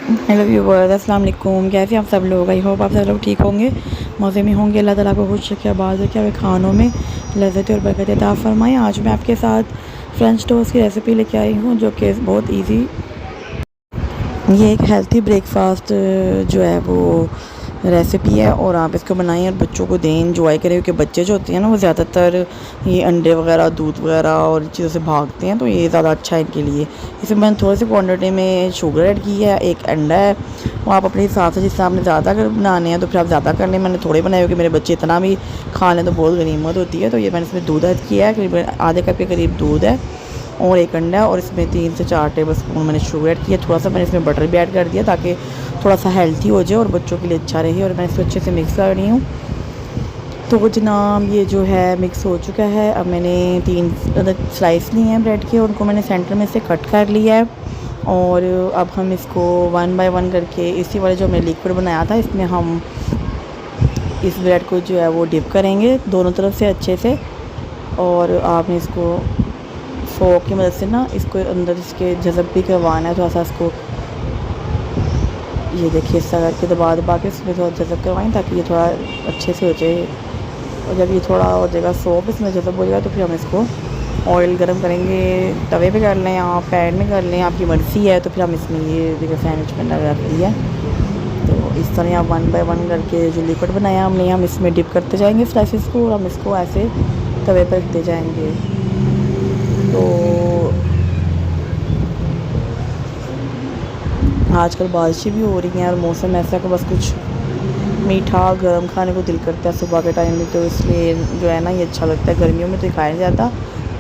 Hello viewers, अस्सलाम वालेकुम। कैसे आप सब लोग? आई होप आप सब लोग ठीक होंगे, मज़े में होंगे। अल्लाह ताला को खुश रखे, आबाद रखे, हमें खानों में लज़्ज़त और बरकत अता फ़रमाए। आज मैं आपके साथ फ्रेंच टोस्ट की रेसिपी लेके आई हूँ, जो कि बहुत इजी। ये एक हेल्थी ब्रेकफास्ट जो है वो रेसिपी है, और आप इसको बनाएं और बच्चों को दें, इंजॉय करें। क्योंकि बच्चे जो होते हैं ना, वो ज़्यादातर ये अंडे वगैरह, दूध वगैरह और चीज़ों से भागते हैं, तो ये ज़्यादा अच्छा है इनके लिए। इसमें मैंने थोड़ी सी क्वांटिटी में शुगर ऐड की है, एक अंडा है। वो आप अपने हिसाब से, जिससे आपने ज़्यादा अगर बनाने हैं तो फिर आप ज़्यादा कर लें। मैंने थोड़े बनाए, क्योंकि मेरे बच्चे इतना भी खा लें तो बहुत गनीमत होती है। तो ये मैंने इसमें दूध ऐड किया है, करीब आधे कप के करीब दूध है, और एक अंडा, और इसमें 3 से 4 टेबल स्पून मैंने शुगर ऐड किया। थोड़ा सा मैंने इसमें बटर भी ऐड कर दिया, ताकि थोड़ा सा हेल्थी हो जाए और बच्चों के लिए अच्छा रहे। और मैं इसको अच्छे से मिक्स कर रही हूँ। तो जनाब, ये जो है मिक्स हो चुका है। अब मैंने 3 स्लाइस लिए हैं ब्रेड के, उनको मैंने सेंटर में से कट कर लिया है। और अब हम इसको 1 बाय 1 करके, इसी वाले जो हमने लिक्विड बनाया था, इसमें हम इस ब्रेड को जो है वो डिप करेंगे दोनों तरफ से अच्छे से। और आपने इसको फोक की मदद से ना, इसको अंदर इसके जज़ब भी करवाना है थोड़ा सा। इसको ये देखिए, हिस्सा करके दबा दबा के इसमें थोड़ा जज़ब करवाएं, ताकि ये थोड़ा अच्छे से हो जाए। और जब ये थोड़ा हो जाएगा सॉफ्ट, इसमें जज़ब हो जाएगा, तो फिर हम इसको ऑयल गरम करेंगे। तवे पे कर लें या पैन में कर लें, आपकी मर्ज़ी है। तो फिर हम इसमें ये देखिए सैंडविच में लगा दिया। तो इस तरह आप 1 बाय 1 करके जो लिक्विड बनाया हमने, हम इसमें डिप करते जाएंगे स्लाइसेस को, और हम इसको ऐसे तवे पर रखते जाएंगे। तो आजकल बारिशें भी हो रही हैं, और मौसम ऐसा है कि बस कुछ मीठा गर्म खाने को दिल करता है सुबह के टाइम में। तो इसलिए जो है ना, ये अच्छा लगता है। गर्मियों में तो ये खाया नहीं जाता,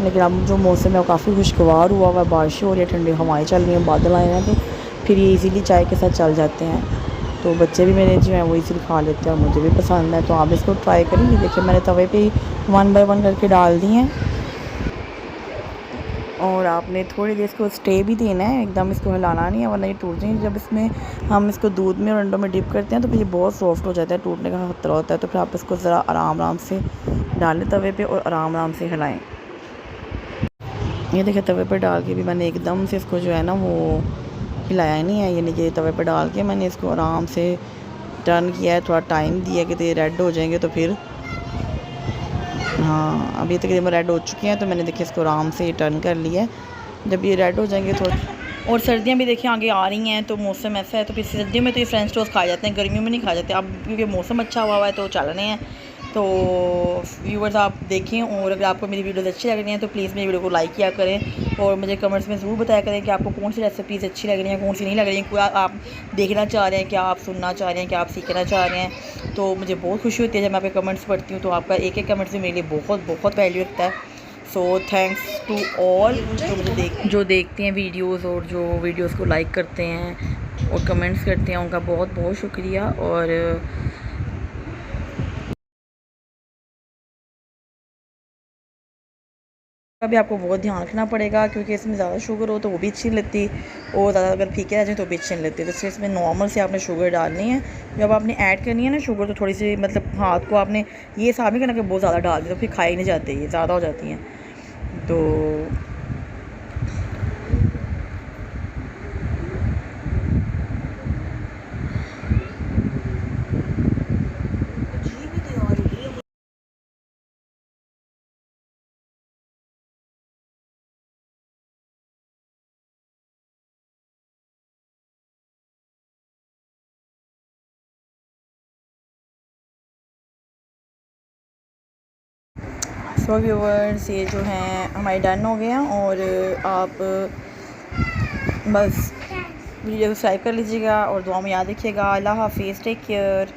लेकिन अब जो मौसम है वो काफ़ी खुशगवार हुआ हुआ है, बारिशें हो रही है, ठंडी हवाएं चल रही हैं, बादल आए हैं, तो फिर ये इजीली चाय के साथ चल जाते हैं। तो बच्चे भी मेरे जो हैं वो इजीली खा लेते हैं, और मुझे भी पसंद है। तो आप इसको ट्राई करें। ये देखिए, मैंने तवे पे 1 बाय 1 करके डाल दिए हैं। और आपने थोड़ी देर इसको स्टे भी देना है, एकदम इसको हिलाना नहीं है, वरना ये टूट जाएंगे। जब इसमें हम इसको दूध में और अंडों में डिप करते हैं, तो फिर ये बहुत सॉफ्ट हो जाता है, टूटने का खतरा होता है। तो फिर आप इसको ज़रा आराम आराम से डालें तवे पे, और आराम आराम से हिलाएं। ये देखिए, तवे पे डाल के भी मैंने एकदम से इसको जो है ना वो हिलाया नहीं है। यानी कि तवे पे डाल के मैंने इसको आराम से टर्न किया है, थोड़ा टाइम दिया कि ये रेड हो जाएंगे। तो फिर हाँ, अभी तकरीबन रेड हो चुके हैं, तो मैंने देखिए इसको आराम से टर्न कर लिया है। जब ये रेड हो जाएंगे थोड़ा, और सर्दियाँ भी देखिए आगे आ रही हैं, तो मौसम ऐसा है, तो फिर सर्दियों में तो ये फ्रेंच टोस्ट खाए जाते हैं, गर्मियों में नहीं खाए जाते। अब क्योंकि मौसम अच्छा हुआ है तो चल रहे हैं। तो व्यूवर्स, आप देखें, और अगर आपको मेरी वीडियोज़ अच्छी लग रही हैं तो प्लीज़ मेरी वीडियो को लाइक किया करें, और मुझे कमेंट्स में ज़रूर बताया करें कि आपको कौन सी रेसिपीज़ अच्छी लग रही हैं, कौन सी नहीं लग रही हैं। कोई आप देखना चाह रहे हैं, क्या आप सुनना चाह रहे हैं, क्या आप सीखना चाह रहे हैं। तो मुझे बहुत खुशी होती है जब मैं आपके कमेंट्स पढ़ती हूँ। तो आपका एक एक कमेंट्स भी मेरे लिए बहुत बहुत वैल्यू रखता है। सो थैंक्स टू ऑल जो देखते हैं वीडियोस, और जो वीडियोस को लाइक करते हैं और कमेंट्स करते हैं, उनका बहुत बहुत शुक्रिया। और अभी आपको बहुत ध्यान रखना पड़ेगा, क्योंकि इसमें ज़्यादा शुगर हो तो वो भी अच्छी नहीं लगती, और ज़्यादा अगर फीके रह जाए तो भी अच्छी नहीं लगती। तो इसलिए इसमें नॉर्मल से आपने शुगर डालनी है। जब आपने ऐड करनी है ना शुगर, तो थोड़ी सी मतलब हाथ को आपने ये हिसाब नहीं करना कि बहुत ज़्यादा डाल दी, तो फिर खाए नहीं जाते, ये ज़्यादा हो जाती हैं। तो सो व्यूवर्स, ये जो हैं हमारे डन हो गए हैं। और आप बस वीडियो को सब्सक्राइब कर लीजिएगा, और दुआ में याद रखिएगा। अल्लाह हाफिज़, टेक केयर।